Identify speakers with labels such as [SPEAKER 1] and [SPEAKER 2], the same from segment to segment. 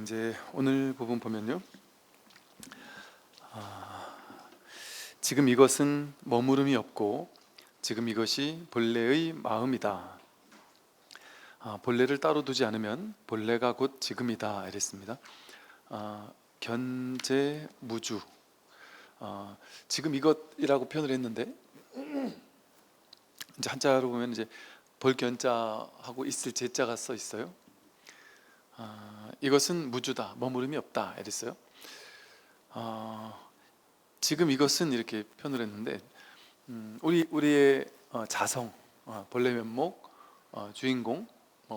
[SPEAKER 1] 이제 오늘 부분 보면요, 지금 이것은 머무름이 없고 지금 이것이 본래의 마음이다. 본래를 따로 두지 않으면 본래가 곧 지금이다 이랬습니다. 견제무주, 지금 이것이라고 표현을 했는데, 이제 한자로 보면 이제 볼견자하고 있을 제자가 써 있어요. 이것은 무주다, 머무름이 없다 이랬어요. 지금 이것은 이렇게 표현을 했는데, 우리의 자성, 본래 면목, 주인공,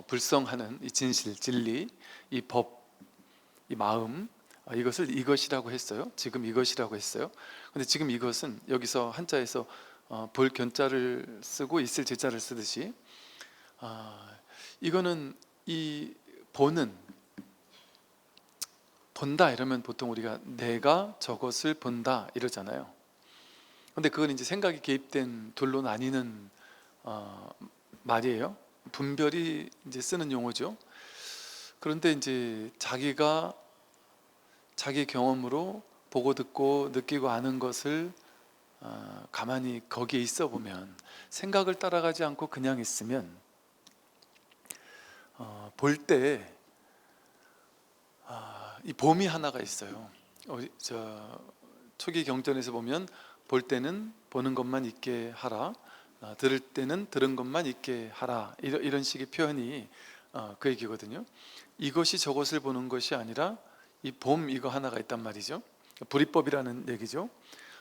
[SPEAKER 1] 불성하는 이 진실, 진리, 이 법, 이 마음, 이것을 이것이라고 했어요. 지금 이것이라고 했어요. 근데 지금 이것은 여기서 한자에서 볼 견자를 쓰고 있을 제자를 쓰듯이, 이거는 이 보는, 본다 이러면 보통 우리가 내가 저것을 본다 이러잖아요. 근데 그건 이제 생각이 개입된 둘로 나뉘는 말이에요. 분별이 이제 쓰는 용어죠. 그런데 이제 자기가 자기 경험으로 보고 듣고 느끼고 아는 것을 가만히 거기에 있어 보면, 생각을 따라가지 않고 그냥 있으면 볼 때 이 봄이 하나가 있어요. 초기 경전에서 보면 볼 때는 보는 것만 있게 하라, 들을 때는 들은 것만 있게 하라, 이런 식의 표현이 그 얘기거든요. 이것이 저것을 보는 것이 아니라 이 봄 이거 하나가 있단 말이죠. 불이법이라는 얘기죠.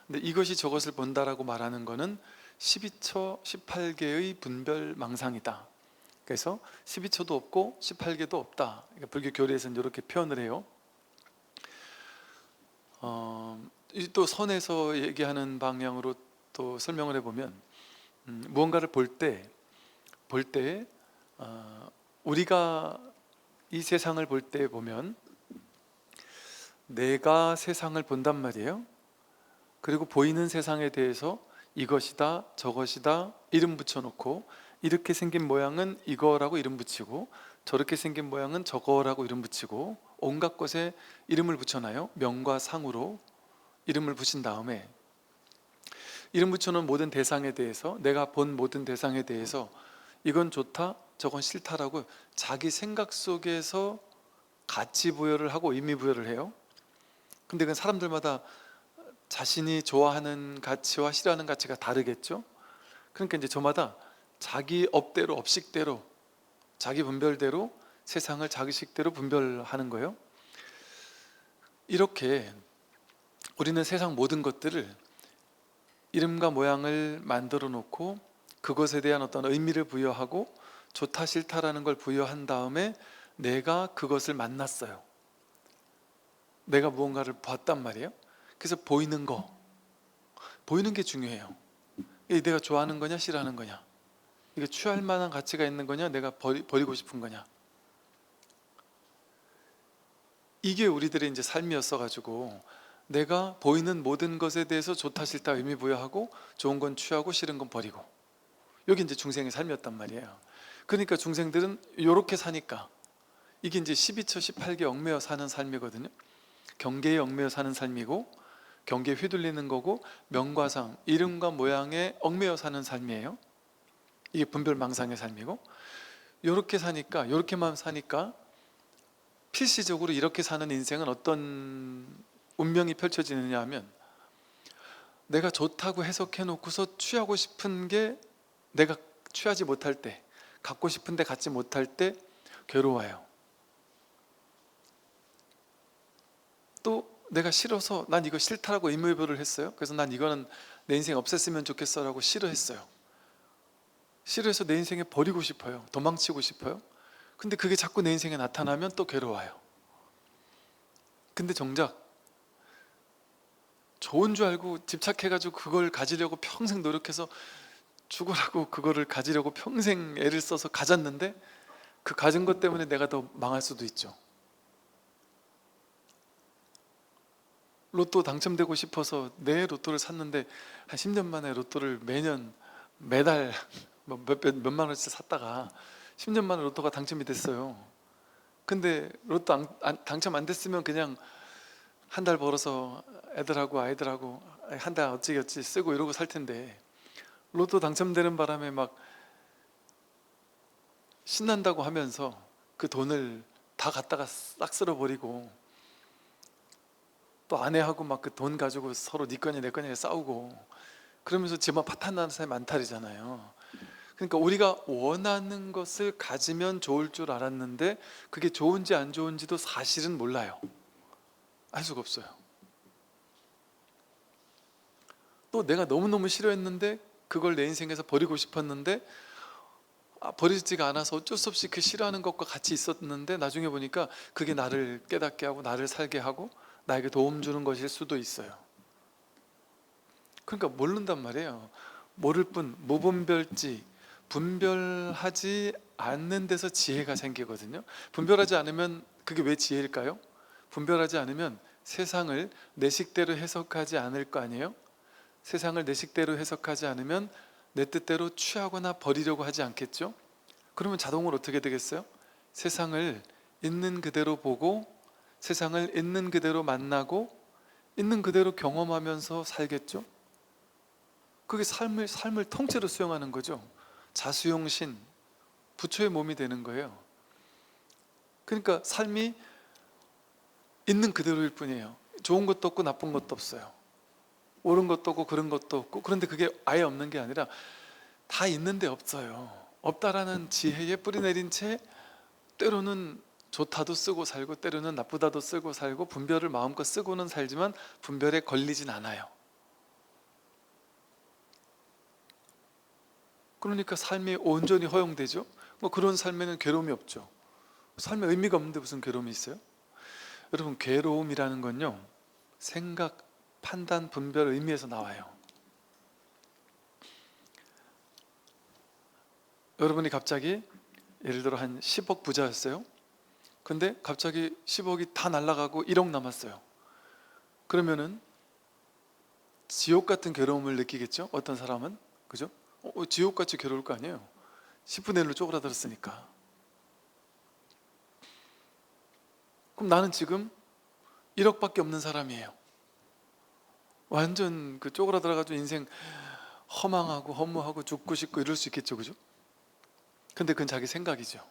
[SPEAKER 1] 근데 이것이 저것을 본다라고 말하는 것은 12처 18개의 분별 망상이다. 그래서 12처도 없고 18개도 없다. 그러니까 불교 교리에서는 이렇게 표현을 해요. 또 선에서 얘기하는 방향으로 또 설명을 해보면, 무언가를 볼 때 우리가 이 세상을 볼 때 보면 내가 세상을 본단 말이에요. 그리고 보이는 세상에 대해서 이것이다 저것이다 이름 붙여놓고, 이렇게 생긴 모양은 이거라고 이름 붙이고 저렇게 생긴 모양은 저거라고 이름 붙이고, 온갖 것에 이름을 붙여놔요. 명과 상으로 이름을 붙인 다음에 이름 붙여놓은 모든 대상에 대해서, 내가 본 모든 대상에 대해서 이건 좋다 저건 싫다라고 자기 생각 속에서 가치 부여를 하고 의미 부여를 해요. 근데 그건 사람들마다 자신이 좋아하는 가치와 싫어하는 가치가 다르겠죠. 그러니까 이제 저마다 자기 업대로, 업식대로, 자기 분별대로 세상을 자기식대로 분별하는 거예요. 이렇게 우리는 세상 모든 것들을 이름과 모양을 만들어 놓고 그것에 대한 어떤 의미를 부여하고 좋다 싫다라는 걸 부여한 다음에 내가 그것을 만났어요. 내가 무언가를 봤단 말이에요. 그래서 보이는 게 중요해요. 이게 내가 좋아하는 거냐 싫어하는 거냐, 이게 취할 만한 가치가 있는 거냐, 내가 버리고 싶은 거냐, 이게 우리들의 이제 삶이었어 가지고, 내가 보이는 모든 것에 대해서 좋다 싫다 의미 부여하고 좋은 건 취하고 싫은 건 버리고, 여기 이제 중생의 삶이었단 말이에요. 그러니까 중생들은 이렇게 사니까 이게 이제 12처 18개 얽매여 사는 삶이거든요. 경계에 얽매여 사는 삶이고, 경계에 휘둘리는 거고, 명과상, 이름과 모양에 얽매여 사는 삶이에요. 이게 분별망상의 삶이고, 이렇게 사니까, 이렇게만 사니까 필시적으로 이렇게 사는 인생은 어떤 운명이 펼쳐지느냐 하면, 내가 좋다고 해석해 놓고서 취하고 싶은 게 내가 취하지 못할 때, 갖고 싶은데 갖지 못할 때 괴로워요. 또 내가 싫어서 난 이거 싫다라고 의무부여를 했어요. 그래서 난 이거는 내 인생 없앴으면 좋겠어 라고 싫어했어요. 싫어해서 내 인생에 버리고 싶어요. 도망치고 싶어요. 근데 그게 자꾸 내 인생에 나타나면 또 괴로워요. 근데 정작 좋은 줄 알고 집착해가지고 그걸 가지려고 평생 노력해서 죽으라고 그거를 가지려고 평생 애를 써서 가졌는데, 그 가진 것 때문에 내가 더 망할 수도 있죠. 로또 당첨되고 싶어서 내 로또를 샀는데 한 10년 만에 로또를 매달 몇만 원씩 샀다가 10년 만에 로또가 당첨이 됐어요. 근데 로또 당첨 안 됐으면 그냥 한 달 벌어서 애들하고 아이들하고 한 달 어찌어찌 쓰고 이러고 살 텐데, 로또 당첨되는 바람에 막 신난다고 하면서 그 돈을 다 갖다가 싹 쓸어버리고, 또 아내하고 막 그 돈 가지고 서로 네 거냐 내 거냐 싸우고 그러면서 집안 파탄 나는 사람이 많다리잖아요. 그러니까 우리가 원하는 것을 가지면 좋을 줄 알았는데 그게 좋은지 안 좋은지도 사실은 몰라요. 알 수가 없어요. 또 내가 너무너무 싫어했는데 그걸 내 인생에서 버리고 싶었는데 버리지가 않아서 어쩔 수 없이 그 싫어하는 것과 같이 있었는데 나중에 보니까 그게 나를 깨닫게 하고 나를 살게 하고 나에게 도움 주는 것일 수도 있어요. 그러니까 모른단 말이에요. 모를 뿐 무분별지, 분별하지 않는 데서 지혜가 생기거든요. 분별하지 않으면 그게 왜 지혜일까요? 분별하지 않으면 세상을 내 식대로 해석하지 않을 거 아니에요? 세상을 내 식대로 해석하지 않으면 내 뜻대로 취하거나 버리려고 하지 않겠죠? 그러면 자동으로 어떻게 되겠어요? 세상을 있는 그대로 보고 세상을 있는 그대로 만나고 있는 그대로 경험하면서 살겠죠? 그게 삶을 통째로 수용하는 거죠. 자수용신, 부처의 몸이 되는 거예요. 그러니까 삶이 있는 그대로일 뿐이에요. 좋은 것도 없고 나쁜 것도 없어요. 옳은 것도 없고 그런 것도 없고, 그런데 그게 아예 없는 게 아니라 다 있는데 없어요. 없다라는 지혜에 뿌리 내린 채 때로는 좋다도 쓰고 살고 때로는 나쁘다도 쓰고 살고 분별을 마음껏 쓰고는 살지만 분별에 걸리진 않아요. 그러니까 삶이 온전히 허용되죠. 뭐 그런 삶에는 괴로움이 없죠. 삶에 의미가 없는데 무슨 괴로움이 있어요? 여러분, 괴로움이라는 건요, 생각, 판단, 분별, 의미에서 나와요. 여러분이 갑자기 예를 들어 한 10억 부자였어요. 근데 갑자기 10억이 다 날아가고 1억 남았어요. 그러면은 지옥 같은 괴로움을 느끼겠죠? 어떤 사람은, 그죠? 지옥같이 괴로울 거 아니에요. 10분의 1로 쪼그라들었으니까. 그럼 나는 지금 1억밖에 없는 사람이에요. 완전 그 쪼그라들어가지고 인생 허망하고 허무하고 죽고 싶고 이럴 수 있겠죠, 그죠? 근데 그건 자기 생각이죠.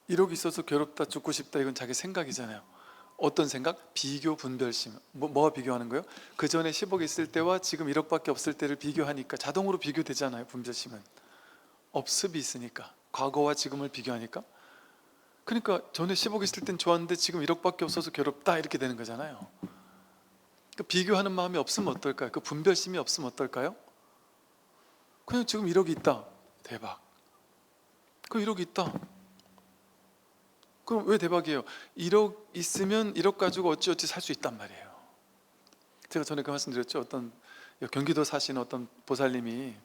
[SPEAKER 1] 1억 있어서 괴롭다, 죽고 싶다, 이건 자기 생각이잖아요. 어떤 생각? 비교, 분별심. 뭐가 비교하는 거예요? 그 전에 10억 있을 때와 지금 1억밖에 없을 때를 비교하니까 자동으로 비교되잖아요. 분별심은 업습이 있으니까, 과거와 지금을 비교하니까. 그러니까 전에 10억 있을 땐 좋았는데 지금 1억밖에 없어서 괴롭다, 이렇게 되는 거잖아요. 그 비교하는 마음이 없으면 어떨까요? 그 분별심이 없으면 어떨까요? 그냥 지금 1억이 있다, 대박. 그 1억이 있다, 그럼 왜 대박이에요? 1억 있으면 1억 가지고 어찌어찌 살 수 있단 말이에요. 제가 전에 그 말씀 드렸죠. 어떤 경기도 사시는 어떤 보살님이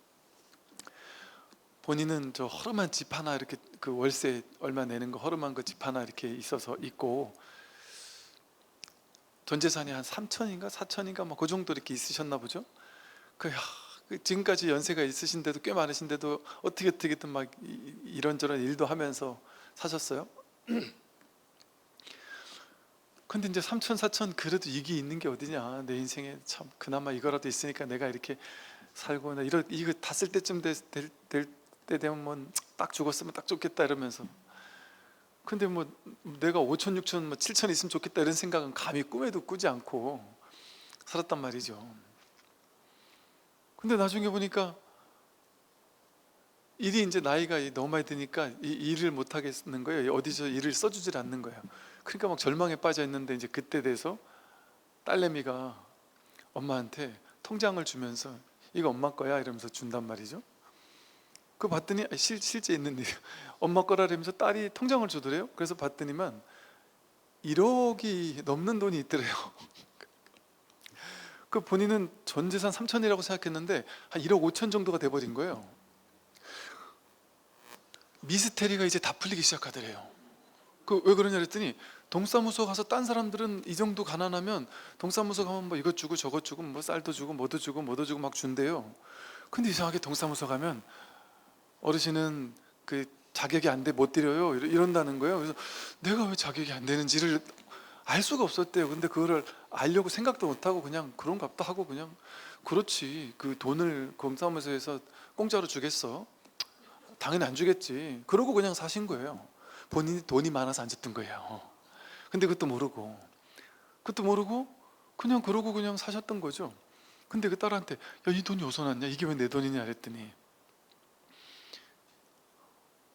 [SPEAKER 1] 본인은 저 허름한 집 하나, 이렇게 그 월세 얼마 내는 거 허름한 그 집 하나 이렇게 있어서 있고, 전 재산이 한 3천인가 4천인가 뭐 그 정도 이렇게 있으셨나 보죠. 지금까지 연세가 있으신데도, 꽤 많으신데도 어떻게든 막 이런저런 일도 하면서 사셨어요. 근데 이제 3천 4천 그래도 이게 있는 게 어디냐, 내 인생에 참 그나마 이거라도 있으니까 내가 이렇게 살고, 이거 다 쓸 때쯤 될 때 되면 뭐 딱 죽었으면 딱 좋겠다 이러면서, 근데 뭐 내가 5천 6천 뭐 7천 있으면 좋겠다 이런 생각은 감히 꿈에도 꾸지 않고 살았단 말이죠. 근데 나중에 보니까 일이 이제 나이가 너무 많이 드니까 이 일을 못 하겠는 거예요. 어디서 일을 써주질 않는 거예요. 그러니까 막 절망에 빠져 있는데, 이제 그때 돼서 딸내미가 엄마한테 통장을 주면서 이거 엄마 거야 이러면서 준단 말이죠. 그거 봤더니 실제 있는 일, 엄마 거라면서 딸이 통장을 주더래요. 그래서 봤더니만 1억이 넘는 돈이 있더래요. 그 본인은 전 재산 3천이라고 생각했는데 한 1억 5천 정도가 돼버린 거예요. 미스테리가 이제 다 풀리기 시작하더래요. 그 왜 그러냐 그랬더니, 동사무소 가서 딴 사람들은 이 정도 가난하면 동사무소 가면 뭐 이것 주고 저것 주고 뭐 쌀도 주고 뭐도 주고 뭐도 막 준대요. 근데 이상하게 동사무소 가면 어르신은 그 자격이 안 돼 못 드려요 이런다는 거예요. 그래서 내가 왜 자격이 안 되는지를 알 수가 없었대요. 근데 그거를 알려고 생각도 못하고 그냥 그런갑다 하고 그냥 그렇지, 그 돈을 공사무소에서 공짜로 주겠어? 당연히 안 주겠지. 그러고 그냥 사신 거예요. 본인이 돈이 많아서 안 줬던 거예요. 근데 그것도 모르고 그냥 그러고 그냥 사셨던 거죠. 근데 그 딸한테 야, 이 돈이 어디서 났냐? 이게 왜 내 돈이냐? 그랬더니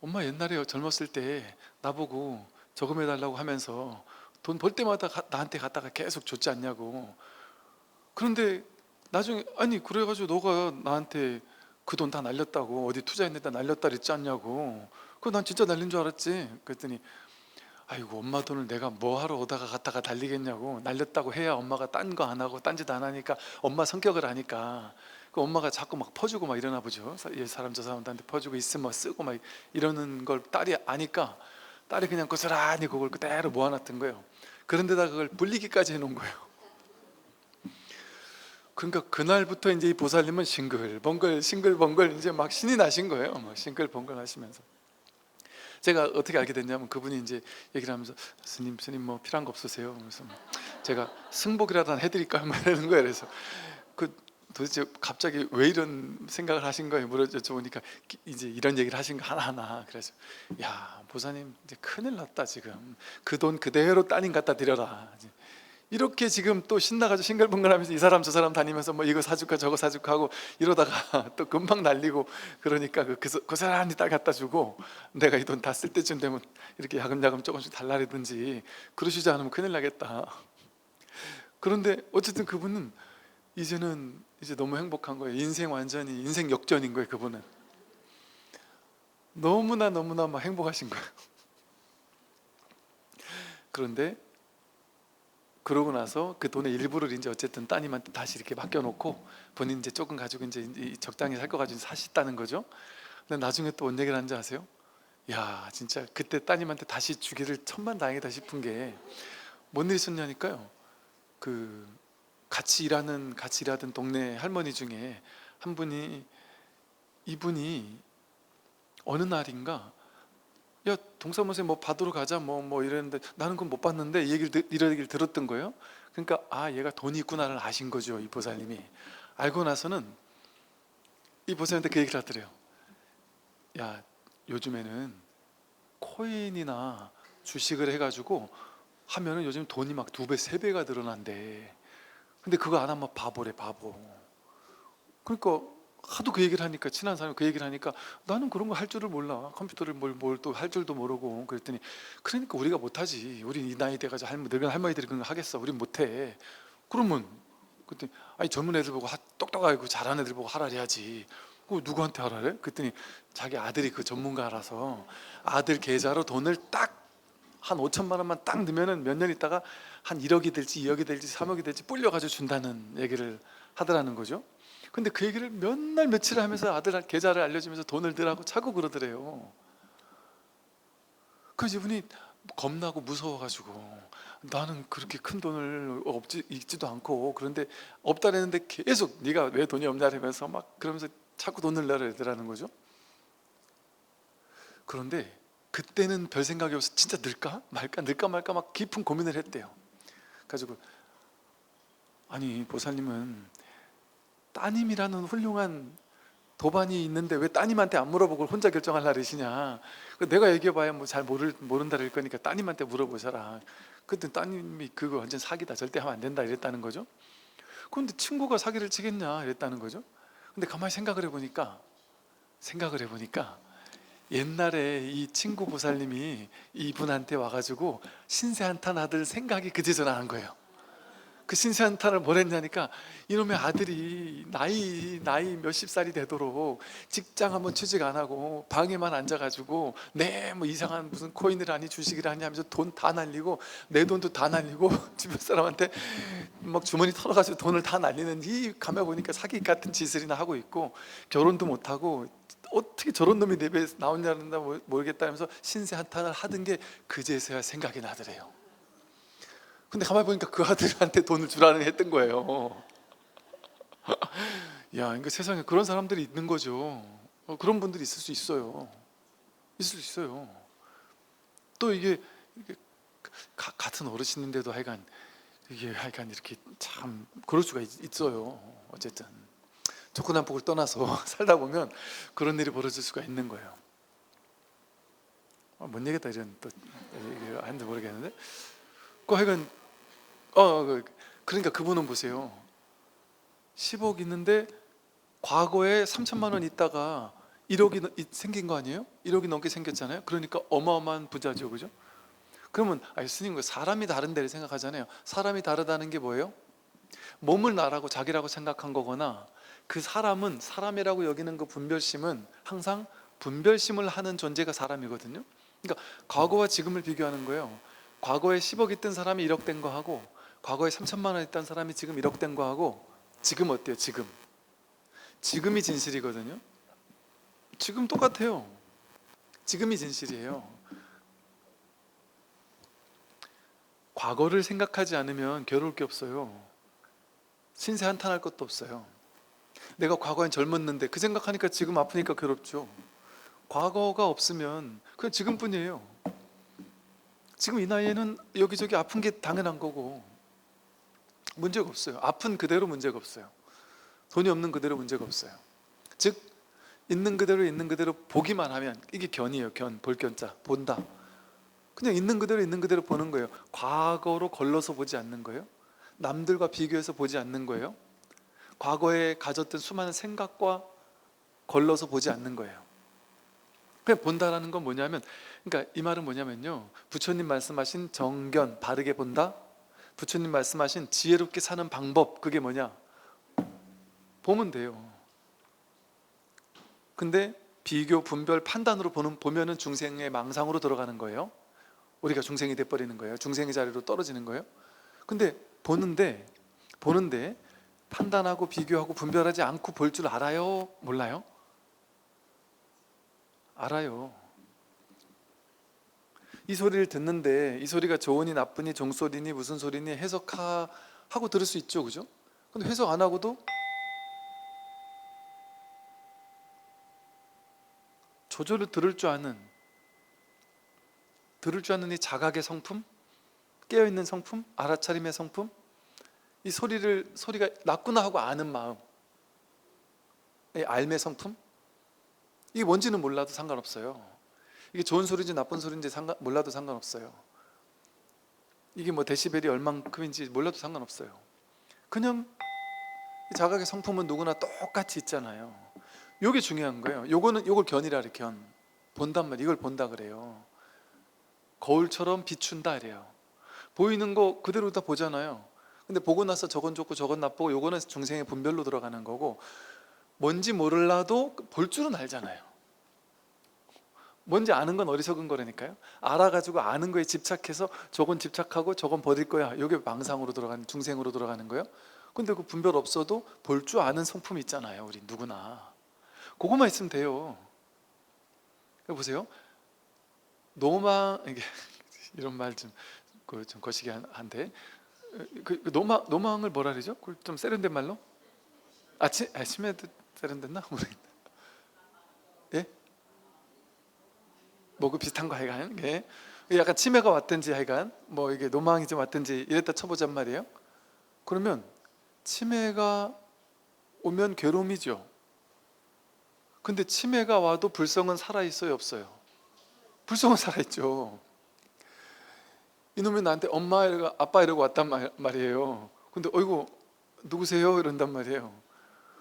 [SPEAKER 1] 엄마 옛날에 젊었을 때 나보고 저금해달라고 하면서 돈 벌 때마다 나한테 갖다가 계속 줬지 않냐고. 그런데 나중에 아니 그래가지고 너가 나한테 그 돈 다 날렸다고, 어디 투자했는데 날렸다 그랬지 않냐고. 그거 난 진짜 날린 줄 알았지. 그랬더니 아이고 엄마 돈을 내가 뭐 하러 오다가 갖다가 날리겠냐고. 날렸다고 해야 엄마가 딴 거 안 하고 딴 짓 안 하니까, 엄마 성격을 아니까 그 엄마가 자꾸 막 퍼주고 막 이러나 보죠. 얘 사람 저 사람한테 퍼주고 있으면 막 쓰고 막 이러는 걸 딸이 아니까 딸이 그냥 고스란히 그걸 그대로 모아놨던 거예요. 그런데다 그걸 불리기까지 해놓은 거예요. 그러니까 그날부터 이제 이 보살님은 싱글벙글 이제 막 신이 나신 거예요. 막 싱글벙글 하시면서 제가 어떻게 알게 됐냐면, 그분이 이제 얘기를 하면서 스님 뭐 필요한 거 없으세요? 그래서 제가 승복이라도 해드릴까요? 막 이러는 거예요. 그래서 그 도대체 갑자기 왜 이런 생각을 하신 거예요? 물어보니까 이제 이런 얘기를 하신 거 하나하나. 그래서 야 보사님 이제 큰일 났다. 지금 그 돈 그대로 따님 갖다 드려라. 이렇게 지금 또 신나가지고 싱글벙글하면서 이 사람 저 사람 다니면서 뭐 이거 사줄까 저거 사줄까 하고 이러다가 또 금방 날리고, 그러니까 그 사람이 딸 갖다 주고 내가 이 돈 다 쓸 때쯤 되면 이렇게 야금야금 조금씩 달라리든지 그러시지 않으면 큰일 나겠다. 그런데 어쨌든 그분은 이제는 이제 너무 행복한 거예요. 완전히 인생 역전인 거예요. 그분은 너무나 막 행복하신 거예요. 그런데 그러고 나서 그 돈의 일부를 이제 어쨌든 따님한테 다시 이렇게 맡겨놓고 본인 이제 조금 가지고 이제 적당히 살 거 가지고 사셨다는 거죠. 근데 나중에 또 뭔 얘기를 하는지 아세요? 야 진짜 그때 따님한테 다시 주기를 천만다행이다 싶은 게 뭔 일이 있었냐니까요. 그 같이 일하던 동네 할머니 중에 한 분이, 이분이 어느 날인가 야 동사무소에 뭐 받으러 가자 뭐 이랬는데 나는 그건 못 받는데 이런 얘기를 들었던 거예요. 그러니까 아 얘가 돈이 있구나를 아신 거죠. 이 보살님이 알고 나서는 이 보살님한테 그 얘기를 하더래요. 야 요즘에는 코인이나 주식을 해가지고 하면은 요즘 돈이 막 2배 3배가 늘어난대. 근데 그거 안 하면 바보래, 바보. 그러니까 하도 그 얘기를 하니까, 친한 사람이 그 얘기를 하니까 나는 그런 거 할 줄을 몰라. 컴퓨터를 뭘 또 할 줄도 모르고. 그랬더니 그러니까 우리가 못하지. 우리 이 나이 돼가지고 늙은 할머니들이 그런 거 하겠어? 우린 못해. 그러면 그랬더니 아니 젊은 애들 보고 똑똑하고 잘하는 애들 보고 하라 해야지. 그 누구한테 하라래? 그랬더니 자기 아들이 그 전문가라서 아들 계좌로 돈을 딱 한 5천만 원만 딱 넣으면은 몇 년 있다가 한 1억이 될지 2억이 될지 3억이 될지 불려가지고 준다는 얘기를 하더라는 거죠. 근데 그 얘기를 몇 날 며칠 하면서 아들 계좌를 알려주면서 돈을 넣으라고 자꾸 그러더래요. 그래서 이분이 겁나고 무서워가지고 나는 그렇게 큰 돈을 있지도 않고, 그런데 없다랬는데 계속 네가 왜 돈이 없냐 하면서 막 그러면서 자꾸 돈을 내라는 거죠. 그런데 그때는 별 생각이 없어 진짜 늘까 말까 막 깊은 고민을 했대요. 가지고 아니 보살님은 따님이라는 훌륭한 도반이 있는데 왜 따님한테 안 물어보고 혼자 결정하려 그러시냐. 내가 얘기해봐야 뭐 잘 모른다 그럴 거니까 따님한테 물어보셔라. 그때 따님이 그거 완전 사기다, 절대 하면 안 된다 이랬다는 거죠. 그런데 친구가 사기를 치겠냐 이랬다는 거죠. 근데 가만히 생각을 해보니까 옛날에 이 친구 보살님이 이분한테 와가지고 신세한탄 아들 생각이 그제서야 난 거예요. 그 신세한탄을 뭘 했냐니까 이놈의 아들이 나이 몇십 살이 되도록 직장 한번 취직 안 하고 방에만 앉아가지고 뭐 이상한 무슨 코인을 하니 주식을 하니 하면서 돈 다 날리고 내 돈도 다 날리고 주변 사람한테 막 주머니 털어가지고 돈을 다 날리는, 이 가만 보니까 사기 같은 짓을이나 하고 있고 결혼도 못하고 어떻게 저런 놈이 내 배에 나오냐는 모르겠다면서 신세한탄을 하던 게 그제서야 생각이 나더래요. 근데 가만히 보니까 그 아들한테 돈을 주라는 했던 거예요. 야, 그러니까 세상에 그런 사람들이 있는 거죠. 그런 분들이 있을 수 있어요. 있을 수 있어요. 또 이게 같은 어르신인데도 하여간 이게 하여간 이렇게 참 그럴 수가 있어요. 어쨌든 좋고 나쁘고를 떠나서 살다 보면 그런 일이 벌어질 수가 있는 거예요. 뭔 얘기다 이런 또 얘기를 하는지 모르겠는데 그 하여간 그러니까 그분은 보세요. 10억 있는데 과거에 3천만 원 있다가 1억이 생긴 거 아니에요? 1억이 넘게 생겼잖아요. 그러니까 어마어마한 부자죠, 그죠? 그러면 스님, 사람이 다른데 생각하잖아요. 사람이 다르다는 게 뭐예요? 몸을 나라고 자기라고 생각한 거거나 그 사람은 사람이라고 여기는 그 분별심은 항상 분별심을 하는 존재가 사람이거든요. 그러니까 과거와 지금을 비교하는 거예요. 과거에 10억 있던 사람이 1억 된 거하고 과거에 3천만 원 있던 사람이 지금 1억 된 거하고 지금 어때요? 지금이 진실이거든요. 지금 똑같아요. 지금이 진실이에요. 과거를 생각하지 않으면 괴로울 게 없어요. 신세 한탄할 것도 없어요. 내가 과거엔 젊었는데 그 생각하니까 지금 아프니까 괴롭죠. 과거가 없으면 그냥 지금뿐이에요. 지금 이 나이에는 여기저기 아픈 게 당연한 거고 문제가 없어요. 아픈 그대로 문제가 없어요. 돈이 없는 그대로 문제가 없어요. 즉 있는 그대로 보기만 하면 이게 견이에요. 볼 견자, 본다. 그냥 있는 그대로 보는 거예요. 과거로 걸러서 보지 않는 거예요. 남들과 비교해서 보지 않는 거예요. 과거에 가졌던 수많은 생각과 걸러서 보지 않는 거예요. 그냥 본다라는 건 뭐냐면, 그러니까 이 말은 뭐냐면요, 부처님 말씀하신 정견, 바르게 본다, 부처님 말씀하신 지혜롭게 사는 방법, 그게 뭐냐? 보면 돼요. 근데 비교, 분별, 판단으로 보면은 중생의 망상으로 들어가는 거예요. 우리가 중생이 돼버리는 거예요. 중생의 자리로 떨어지는 거예요. 근데 보는데 판단하고 비교하고 분별하지 않고 볼 줄 알아요? 몰라요? 알아요. 이 소리를 듣는데 이 소리가 좋으니 나쁘니 종소리니 무슨 소리니 해석하고 들을 수 있죠, 그죠? 근데 해석 안 하고도 조절을 들을 줄 아는 이 자각의 성품, 깨어있는 성품, 알아차림의 성품, 이 소리가 낫구나 하고 아는 마음, 이 알의 성품, 이게 뭔지는 몰라도 상관없어요. 이게 좋은 소리인지 나쁜 소리인지 몰라도 상관없어요. 이게 뭐 데시벨이 얼만큼인지 몰라도 상관없어요. 그냥 이 자각의 성품은 누구나 똑같이 있잖아요. 이게 중요한 거예요. 요걸 견이라 그래. 견. 본단 말이에요. 이걸 본다 그래요. 거울처럼 비춘다 이래요. 보이는 거 그대로 다 보잖아요. 근데 보고 나서 저건 좋고 저건 나쁘고 요거는 중생의 분별로 들어가는 거고, 뭔지 몰라도 볼 줄은 알잖아요. 뭔지 아는 건 어리석은 거라니까요. 알아가지고 아는 거에 집착해서 저건 집착하고 저건 버릴 거야, 이게 망상으로 들어가는, 중생으로 들어가는 거예요. 근데 그 분별 없어도 볼 줄 아는 성품이 있잖아요. 우리 누구나 그것만 있으면 돼요. 보세요. 이게 이런 말 좀 거시기 한데, 노망을 뭐라 그러죠? 좀 세련된 말로? 치매도 세련됐나? 모르겠네. 예? 뭐 그 비슷한 거 하여간, 예. 약간 치매가 왔든지 하여간 뭐 이게 노망이 좀 왔든지 이랬다 쳐보잔 말이에요. 그러면 치매가 오면 괴로움이죠. 근데 치매가 와도 불성은 살아있어요, 없어요? 불성은 살아있죠. 이놈이 나한테 엄마 이러고 아빠 이러고 왔단 말이에요. 근데 어이구 누구세요? 이런단 말이에요.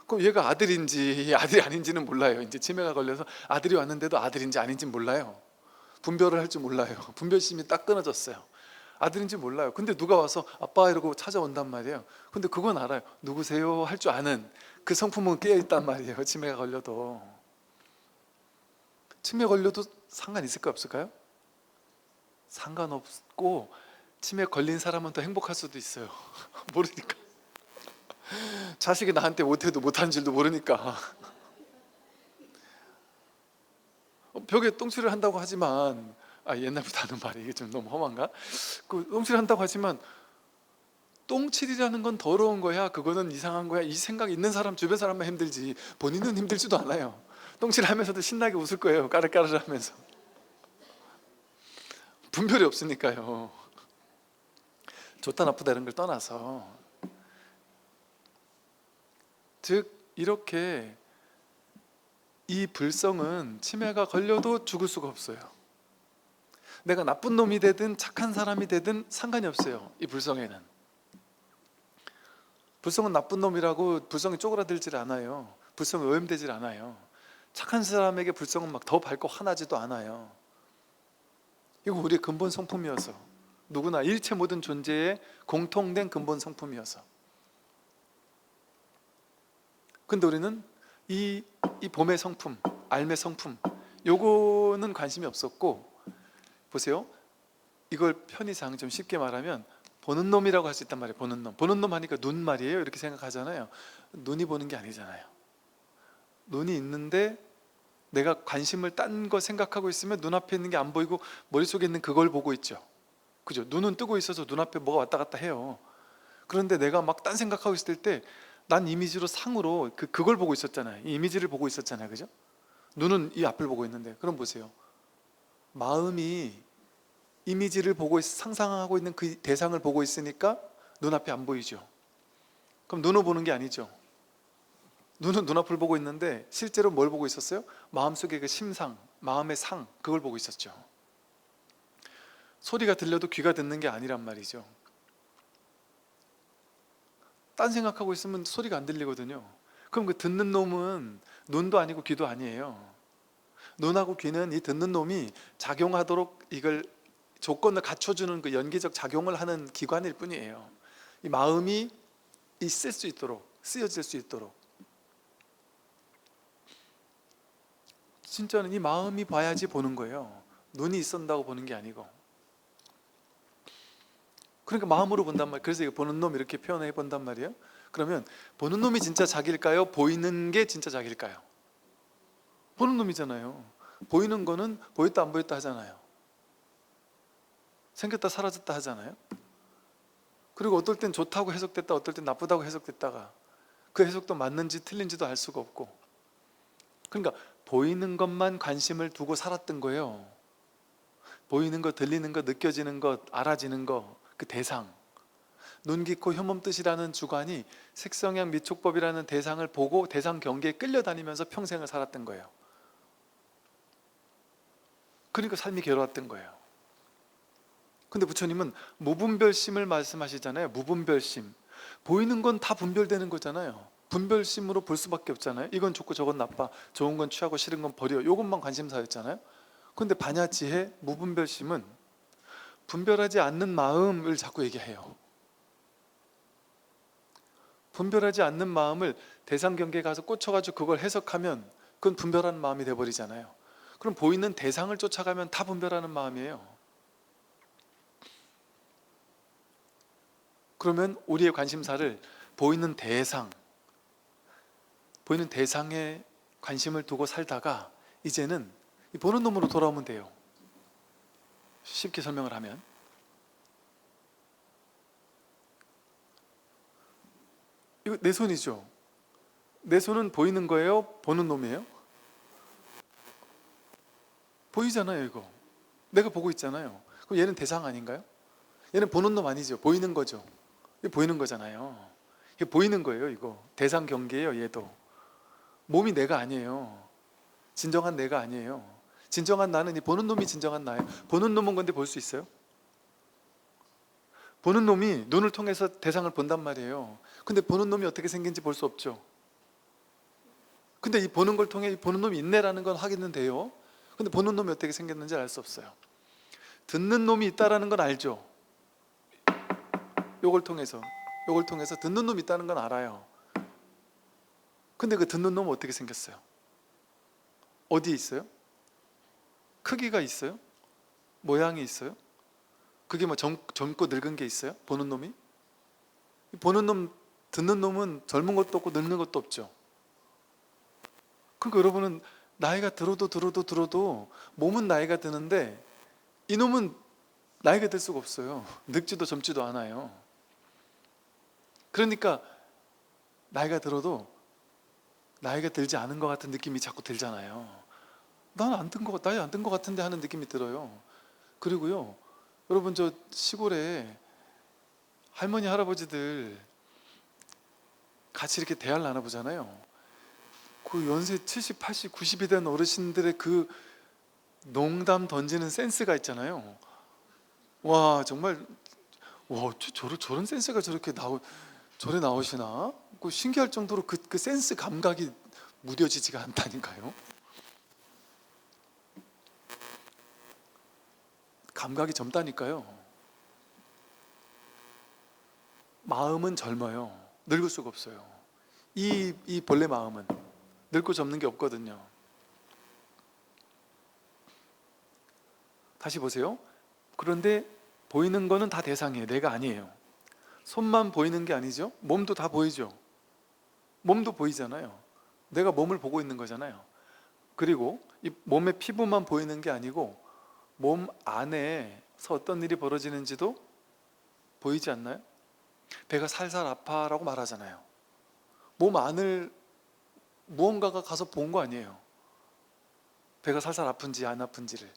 [SPEAKER 1] 그럼 얘가 아들인지 아들이 아닌지는 몰라요. 이제 치매가 걸려서 아들이 왔는데도 아들인지 아닌지는 몰라요. 분별을 할 줄 몰라요. 분별심이 딱 끊어졌어요. 아들인지 몰라요. 근데 누가 와서 아빠 이러고 찾아온단 말이에요. 근데 그건 알아요. 누구세요? 할 줄 아는 그 성품은 깨어있단 말이에요. 치매가 걸려도. 치매 걸려도 상관 있을까 없을까요? 상관없고, 치매 걸린 사람은 더 행복할 수도 있어요. 모르니까. 자식이 나한테 못해도 못하는 줄도 모르니까. 벽에 똥칠을 한다고 하지만, 옛날부터 하는 말이 이게 좀 너무 험한가? 그 똥칠을 한다고 하지만 똥칠이라는 건 더러운 거야, 그거는 이상한 거야, 이 생각 있는 사람, 주변 사람만 힘들지 본인은 힘들지도 않아요. 똥칠하면서도 신나게 웃을 거예요. 까르까르 하면서. 분별이 없으니까요. 좋다 나쁘다 이런 걸 떠나서, 즉 이렇게 이 불성은 치매가 걸려도 죽을 수가 없어요. 내가 나쁜 놈이 되든 착한 사람이 되든 상관이 없어요. 이 불성에는. 불성은 나쁜 놈이라고 불성이 쪼그라들질 않아요. 불성이 오염되질 않아요. 착한 사람에게 불성은 막 더 밝고 환하지도 않아요. 이거 우리의 근본 성품이어서, 누구나 일체 모든 존재의 공통된 근본 성품이어서. 근데 우리는 이 봄의 성품, 알의 성품, 요거는 관심이 없었고, 보세요. 이걸 편의상 좀 쉽게 말하면 보는 놈이라고 할 수 있단 말이에요. 보는 놈. 보는 놈 하니까 눈 말이에요. 이렇게 생각하잖아요. 눈이 보는 게 아니잖아요. 눈이 있는데 내가 관심을 딴 거 생각하고 있으면 눈앞에 있는 게 안 보이고 머릿속에 있는 그걸 보고 있죠. 그죠? 눈은 뜨고 있어서 눈앞에 뭐가 왔다 갔다 해요. 그런데 내가 막 딴 생각하고 있을 때 난 이미지로 상으로 그걸 보고 있었잖아요. 이 이미지를 보고 있었잖아요. 그죠? 눈은 이 앞을 보고 있는데, 그럼 보세요. 마음이 이미지를 보고 상상하고 있는 그 대상을 보고 있으니까 눈앞이 안 보이죠. 그럼 눈을 보는 게 아니죠. 눈은 눈앞을 보고 있는데 실제로 뭘 보고 있었어요? 마음속에 그 심상, 마음의 상, 그걸 보고 있었죠. 소리가 들려도 귀가 듣는 게 아니란 말이죠. 딴 생각하고 있으면 소리가 안 들리거든요. 그럼 그 듣는 놈은 눈도 아니고 귀도 아니에요. 눈하고 귀는 이 듣는 놈이 작용하도록 이걸 조건을 갖춰주는 그 연기적 작용을 하는 기관일 뿐이에요. 이 마음이 있을 수 있도록, 쓰여질 수 있도록. 진짜는 이 마음이 봐야지 보는 거예요. 눈이 있었다고 보는 게 아니고. 그러니까 마음으로 본단 말이에요. 그래서 이거 보는 놈 이렇게 표현해 본단 말이에요. 그러면 보는 놈이 진짜 자기일까요? 보이는 게 진짜 자기일까요? 보는 놈이잖아요. 보이는 거는 보였다 안 보였다 하잖아요. 생겼다 사라졌다 하잖아요. 그리고 어떨 땐 좋다고 해석됐다, 어떨 땐 나쁘다고 해석됐다가 그 해석도 맞는지 틀린지도 알 수가 없고. 그러니까 보이는 것만 관심을 두고 살았던 거예요. 보이는 것, 들리는 것, 느껴지는 것, 알아지는 것, 그 대상, 눈, 귀, 코, 혐몸, 뜻이라는 주관이 색성향 미촉법이라는 대상을 보고 대상 경계에 끌려다니면서 평생을 살았던 거예요. 그러니까 삶이 괴로웠던 거예요. 근데 부처님은 무분별심을 말씀하시잖아요. 무분별심. 보이는 건 다 분별되는 거잖아요. 분별심으로 볼 수밖에 없잖아요. 이건 좋고 저건 나빠, 좋은 건 취하고 싫은 건 버려, 이것만 관심사였잖아요. 근데 반야지혜 무분별심은 분별하지 않는 마음을 자꾸 얘기해요. 분별하지 않는 마음을 대상 경계에 가서 꽂혀가지고 그걸 해석하면 그건 분별하는 마음이 돼버리잖아요. 그럼 보이는 대상을 쫓아가면 다 분별하는 마음이에요. 그러면 우리의 관심사를 보이는 대상에 관심을 두고 살다가 이제는 보는 놈으로 돌아오면 돼요. 쉽게 설명을 하면, 이거 내 손이죠. 내 손은 보이는 거예요? 보는 놈이에요? 보이잖아요. 이거 내가 보고 있잖아요. 그럼 얘는 대상 아닌가요? 얘는 보는 놈 아니죠. 보이는 거죠. 이거 보이는 거잖아요. 이게 보이는 거예요. 이거 대상 경계예요. 얘도 몸이 내가 아니에요. 진정한 내가 아니에요. 진정한 나는 이 보는 놈이 진정한 나예요. 보는 놈은 건데 볼 수 있어요? 보는 놈이 눈을 통해서 대상을 본단 말이에요. 근데 보는 놈이 어떻게 생긴지 볼 수 없죠. 근데 이 보는 걸 통해 이 보는 놈이 있네라는 건 확인은 돼요. 근데 보는 놈이 어떻게 생겼는지 알 수 없어요. 듣는 놈이 있다라는 건 알죠. 요걸 통해서 듣는 놈이 있다는 건 알아요. 근데 그 듣는 놈은 어떻게 생겼어요? 어디에 있어요? 크기가 있어요? 모양이 있어요? 그게 뭐 젊고 늙은 게 있어요? 보는 놈이? 보는 놈, 듣는 놈은 젊은 것도 없고 늙는 것도 없죠. 그러니까 여러분은 나이가 들어도 몸은 나이가 드는데 이놈은 나이가 들 수가 없어요. 늙지도 젊지도 않아요. 그러니까 나이가 들어도 나이가 들지 않은 것 같은 느낌이 자꾸 들잖아요. 나이 안 든 것 같은데 하는 느낌이 들어요. 그리고요, 여러분, 저 시골에 할머니 할아버지들 같이 이렇게 대화를 나눠보잖아요. 그 연세 70, 80, 90이 된 어르신들의 그 농담 던지는 센스가 있잖아요. 와, 정말, 와, 저런 센스가 저래 나오시나? 그 신기할 정도로 그 센스 감각이 무뎌지지가 않다니까요. 감각이 젊다니까요. 마음은 젊어요. 늙을 수가 없어요. 이 본래 마음은 늙고 젊는 게 없거든요. 다시 보세요. 그런데 보이는 거는 다 대상이에요. 내가 아니에요. 손만 보이는 게 아니죠. 몸도 다 보이죠. 몸도 보이잖아요. 내가 몸을 보고 있는 거잖아요. 그리고 이 몸의 피부만 보이는 게 아니고 몸 안에서 어떤 일이 벌어지는지도 보이지 않나요? 배가 살살 아파라고 말하잖아요. 몸 안을 무언가가 가서 본 거 아니에요. 배가 살살 아픈지 안 아픈지를.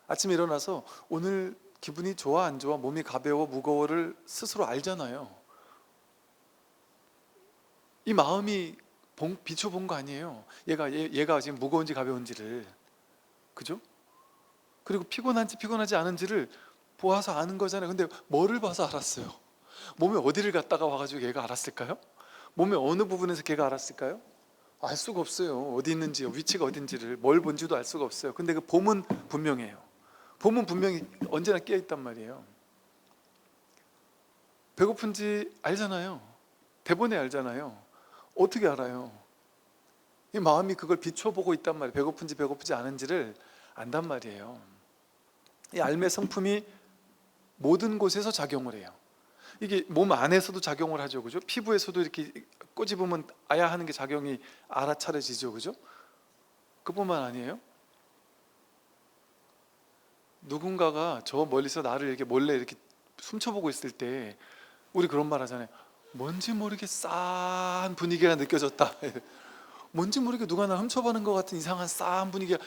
[SPEAKER 1] 아침에 일어나서 오늘 기분이 좋아 안 좋아, 몸이 가벼워 무거워를 스스로 알잖아요. 이 마음이 비춰본 거 아니에요. 얘가 지금 무거운지 가벼운지를. 그죠? 그리고 피곤하지 않은지를 보아서 아는 거잖아요. 근데 뭐를 봐서 알았어요? 몸에 어디를 갔다가 와가지고 얘가 알았을까요? 몸의 어느 부분에서 걔가 알았을까요? 알 수가 없어요. 어디 있는지요, 위치가 어딘지를, 뭘 본지도 알 수가 없어요. 근데 그 봄은 분명해요. 봄은 분명히 언제나 깨어 있단 말이에요. 배고픈지 알잖아요. 대본에 알잖아요. 어떻게 알아요? 이 마음이 그걸 비춰보고 있단 말이에요. 배고픈지 않은지를 안단 말이에요. 이 알매 성품이 모든 곳에서 작용을 해요. 이게 몸 안에서도 작용을 하죠, 그죠? 피부에서도 이렇게 꼬집으면 아야 하는 게 작용이 알아차려지죠, 그죠? 그뿐만 아니에요. 누군가가 저 멀리서 나를 이렇게 몰래 이렇게 훔쳐보고 있을 때 우리 그런 말 하잖아요. 뭔지 모르게 싸한 분위기가 느껴졌다. 뭔지 모르게 누가 나 훔쳐보는 것 같은 이상한 싸한 분위기가,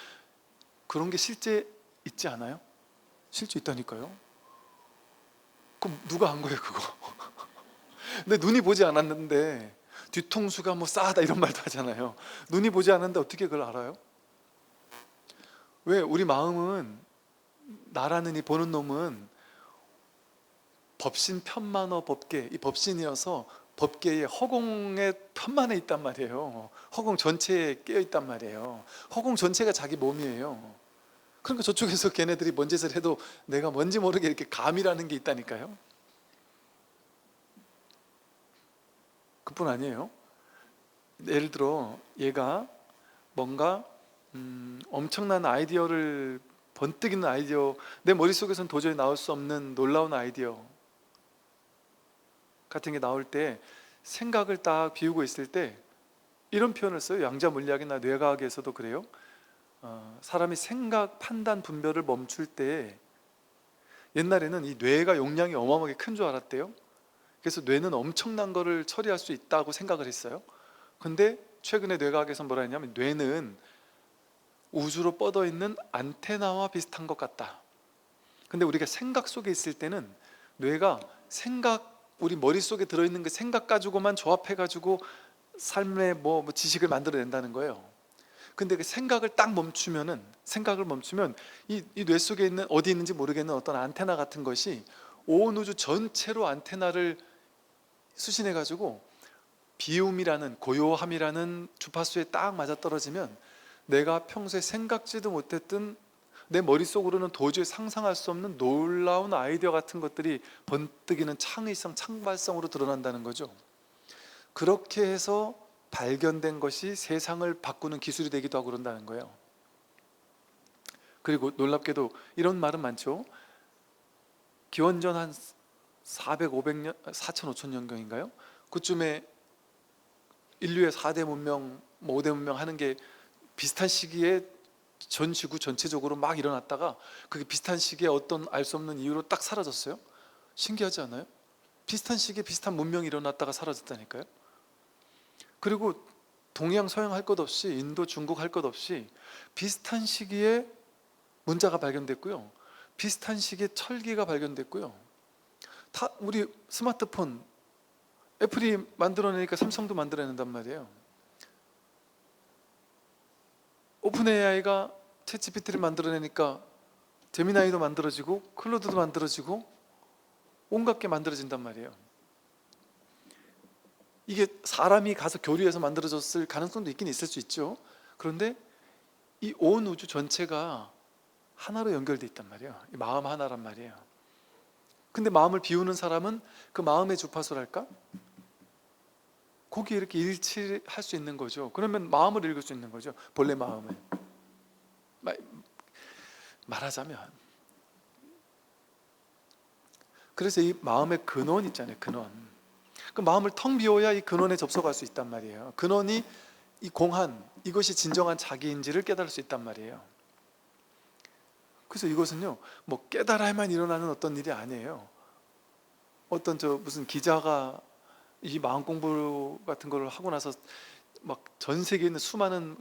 [SPEAKER 1] 그런 게 실제 있지 않아요? 실제 있다니까요. 그럼 누가 한 거예요, 그거? 근데 눈이 보지 않았는데 뒤통수가 뭐 싸하다 이런 말도 하잖아요. 눈이 보지 않았는데 어떻게 그걸 알아요? 왜? 우리 마음은, 나라는 이 보는 놈은 법신 편만어 법계, 이 법신이어서 법계의 허공의 편만에 있단 말이에요. 허공 전체에 깨어 있단 말이에요. 허공 전체가 자기 몸이에요. 그러니까 저쪽에서 걔네들이 뭔 짓을 해도 내가 뭔지 모르게 이렇게 감이라는 게 있다니까요. 그뿐 아니에요. 예를 들어 얘가 뭔가 엄청난 아이디어를, 번뜩 있는 아이디어, 내 머릿속에서는 도저히 나올 수 없는 놀라운 아이디어 같은 게 나올 때 생각을 딱 비우고 있을 때 이런 표현을 써요. 양자 물리학이나 뇌과학에서도 그래요. 사람이 생각, 판단, 분별을 멈출 때, 옛날에는 이 뇌가 용량이 어마어마하게 큰 줄 알았대요. 그래서 뇌는 엄청난 거를 처리할 수 있다고 생각을 했어요. 근데 최근에 뇌과학에서 뭐라 했냐면 뇌는 우주로 뻗어 있는 안테나와 비슷한 것 같다. 근데 우리가 생각 속에 있을 때는 뇌가 우리 머릿속에 들어있는 그 생각 가지고만 조합해가지고 삶의 지식을 만들어낸다는 거예요. 근데 그 생각을 멈추면 이 뇌 속에 있는, 어디 있는지 모르겠는 어떤 안테나 같은 것이 온 우주 전체로 안테나를 수신해가지고 비움이라는, 고요함이라는 주파수에 딱 맞아떨어지면 내가 평소에 생각지도 못했던, 내 머릿속으로는 도저히 상상할 수 없는 놀라운 아이디어 같은 것들이 번뜩이는 창의성, 창발성으로 드러난다는 거죠. 그렇게 해서 발견된 것이 세상을 바꾸는 기술이 되기도 하고 그런다는 거예요. 그리고 놀랍게도 이런 말은 많죠. 기원전 한 400, 500년, 4천, 5천 년경인가요? 그쯤에 인류의 4대 문명, 5대 문명 하는 게 비슷한 시기에 전 지구 전체적으로 막 일어났다가 그게 비슷한 시기에 어떤 알 수 없는 이유로 딱 사라졌어요. 신기하지 않아요? 비슷한 시기에 비슷한 문명이 일어났다가 사라졌다니까요. 그리고 동양 서양 할 것 없이, 인도 중국 할 것 없이 비슷한 시기에 문자가 발견됐고요. 비슷한 시기에 철기가 발견됐고요. 다 우리 스마트폰 애플이 만들어내니까 삼성도 만들어낸단 말이에요. 오픈 AI가 챗 GPT를 만들어내니까 제미나이도 만들어지고 클로드도 만들어지고 온갖 게 만들어진단 말이에요. 이게 사람이 가서 교류해서 만들어졌을 가능성도 있긴 있을 수 있죠. 그런데 이 온 우주 전체가 하나로 연결돼 있단 말이에요. 이 마음 하나란 말이에요. 근데 마음을 비우는 사람은 그 마음의 주파수랄까? 거기에 이렇게 일치할 수 있는 거죠. 그러면 마음을 읽을 수 있는 거죠. 본래 마음을. 말하자면, 그래서 이 마음의 근원 있잖아요. 근원. 그 마음을 텅 비워야 이 근원에 접속할 수 있단 말이에요. 근원이 이 공한, 이것이 진정한 자기인지를 깨달을 수 있단 말이에요. 그래서 이것은요, 뭐 깨달아야만 일어나는 어떤 일이 아니에요. 어떤 무슨 기자가 이 마음 공부 같은 걸 하고 나서 막 전 세계에 있는 수많은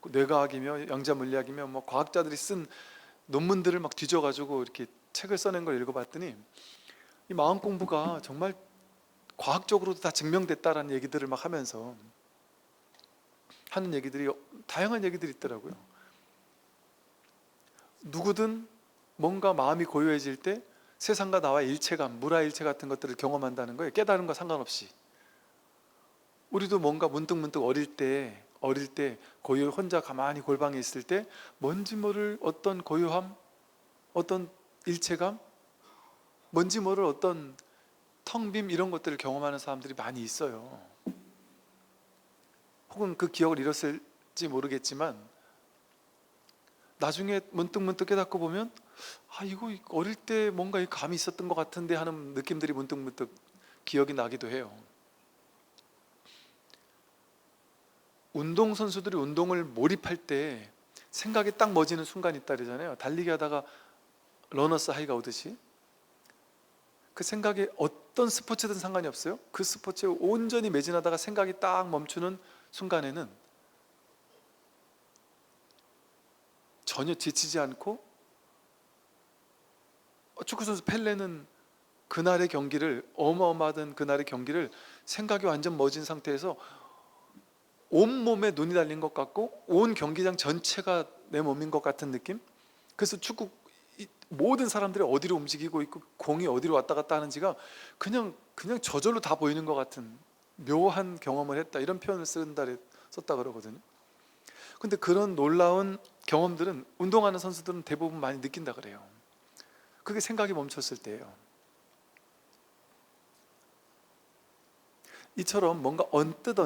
[SPEAKER 1] 뇌과학이며 양자 물리학이며 뭐 과학자들이 쓴 논문들을 막 뒤져가지고 이렇게 책을 써낸 걸 읽어봤더니 이 마음 공부가 정말 과학적으로도 다 증명됐다라는 얘기들을 막 하면서 하는 얘기들이, 다양한 얘기들이 있더라고요. 누구든 뭔가 마음이 고요해질 때 세상과 나와의 일체감, 물화일체 같은 것들을 경험한다는 거예요. 깨달은 거 상관없이. 우리도 뭔가 문득문득 어릴 때 고요 혼자 가만히 골방에 있을 때 뭔지 모를 어떤 고요함, 어떤 일체감, 뭔지 모를 어떤 텅빔, 이런 것들을 경험하는 사람들이 많이 있어요. 혹은 그 기억을 잃었을지 모르겠지만 나중에 문득문득 깨닫고 보면 이거 어릴 때 뭔가 감이 있었던 것 같은데 하는 느낌들이 문득문득 기억이 나기도 해요. 운동선수들이 운동을 몰입할 때 생각이 딱 멎는 순간이 있다 그러잖아요. 달리기 하다가 러너스 하이가 오듯이. 그 생각이 어떤 스포츠든 상관이 없어요. 그 스포츠에 온전히 매진하다가 생각이 딱 멈추는 순간에는 전혀 지치지 않고, 축구선수 펠레는 그날의 경기를, 어마어마하던 그날의 경기를 생각이 완전 멎은 상태에서 온몸에 눈이 달린 것 같고 온 경기장 전체가 내 몸인 것 같은 느낌? 그래서 축구 모든 사람들이 어디로 움직이고 있고 공이 어디로 왔다 갔다 하는지가 그냥 저절로 다 보이는 것 같은 묘한 경험을 했다, 이런 표현을 썼다 그러거든요. 근데 그런 놀라운 경험들은 운동하는 선수들은 대부분 많이 느낀다 그래요. 그게 생각이 멈췄을 때예요. 이처럼 뭔가 언뜻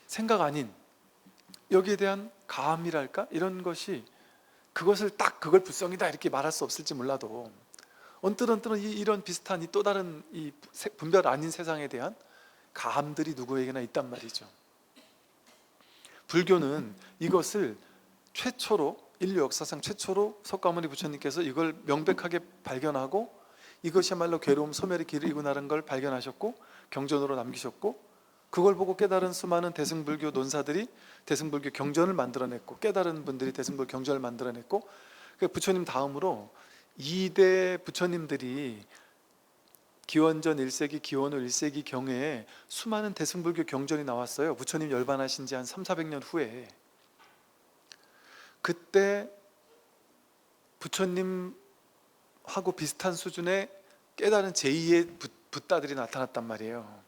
[SPEAKER 1] 생각 아닌 여기에 대한 감이랄까, 이런 것이 그것을 딱 그걸 불성이다 이렇게 말할 수 없을지 몰라도 언뜻은 이런 비슷한 이 또 다른 이 분별 아닌 세상에 대한 감들이 누구에게나 있단 말이죠. 불교는 이것을 최초로, 인류 역사상 최초로 석가모니 부처님께서 이걸 명백하게 발견하고 이것이야말로 괴로움 소멸의 길을 이구나라는 걸 발견하셨고 경전으로 남기셨고, 그걸 보고 깨달은 수많은 대승불교 논사들이 대승불교 경전을 만들어냈고, 깨달은 분들이 대승불교 경전을 만들어냈고, 부처님 다음으로 2대 부처님들이 기원전 1세기, 기원 후 1세기 경에 수많은 대승불교 경전이 나왔어요. 부처님 열반하신 지 한 300~400년 후에. 그때 부처님하고 비슷한 수준의 깨달은 제2의 붓다들이 나타났단 말이에요.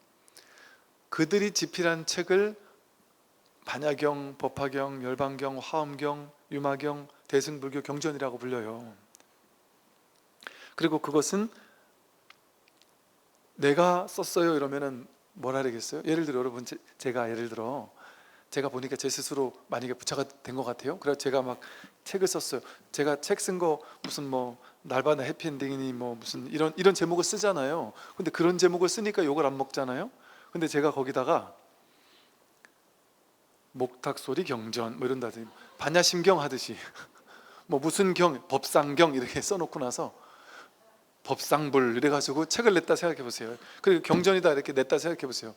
[SPEAKER 1] 그들이 집필한 책을 반야경, 법화경, 열반경, 화엄경, 유마경, 대승불교 경전이라고 불려요. 그리고 그것은 내가 썼어요 이러면은 뭐라 그러겠어요? 예를 들어 여러분, 제가 보니까 제 스스로 만약에 부처가 된 것 같아요. 그래서 제가 막 책을 썼어요. 제가 책 쓴 거 무슨 뭐 날바나 해피엔딩이니 뭐 무슨 이런 제목을 쓰잖아요. 근데 그런 제목을 쓰니까 욕을 안 먹잖아요. 근데 제가 거기다가 목탁소리 경전 뭐 이런다든지 반야심경 하듯이 뭐 무슨 경, 법상경 이렇게 써놓고 나서 법상불 이래가지고 책을 냈다 생각해 보세요. 그리고 경전이다 이렇게 냈다 생각해 보세요.